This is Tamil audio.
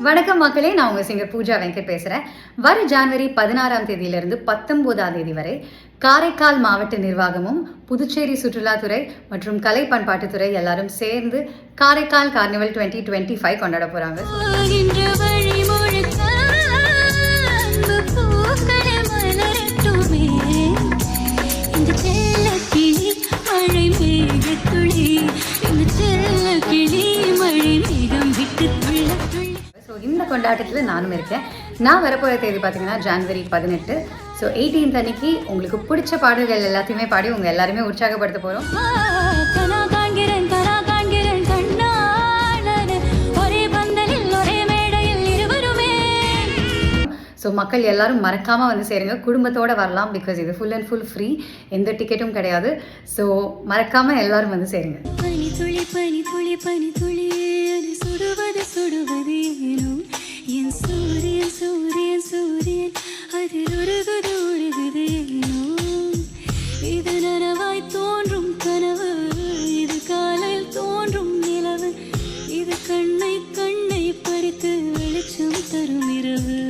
வணக்கம் மக்களே, நான் உங்கள் சிங்கர் பூஜா வெங்கட் பேசுகிறேன். வர ஜனவரி 16ஆம் தேதியிலிருந்து 19ஆம் தேதி வரை காரைக்கால் மாவட்ட நிர்வாகமும் புதுச்சேரி சுற்றுலாத்துறை மற்றும் கலை பண்பாட்டுத்துறை எல்லாரும் சேர்ந்து காரைக்கால் கார்னிவல் 2025 கொண்டாட போகிறாங்க. இந்த கொண்டாட்டத்தில் நானும் இருக்கேன். நான் வரப்போகிற தேதி பார்த்தீங்கன்னா ஜனவரி 18. ஸோ 18th அன்னைக்கு உங்களுக்கு பிடிச்ச பாடல்கள் எல்லாத்தையுமே பாடி உங்கள் எல்லாருமே உற்சாகப்படுத்த போகிறோம். ஸோ மக்கள் எல்லாரும் மறக்காமல் வந்து சேருங்க. குடும்பத்தோடு வரலாம். பிகாஸ் இது ஃபுல் அண்ட் ஃபுல் ஃப்ரீ, எந்த டிக்கெட்டும் கிடையாது. ஸோ மறக்காமல் எல்லாரும் வந்து சேருங்க. என் சூரியன் சூரியன் சூரியன் அதில் உருகுது உருகுது ஏனோ, இது நனவாய் தோன்றும் கனவு, இது காலையில் தோன்றும் நிலவு, இது கண்ணை கண்ணை பறித்து வெளிச்சம் தரும் இரவு.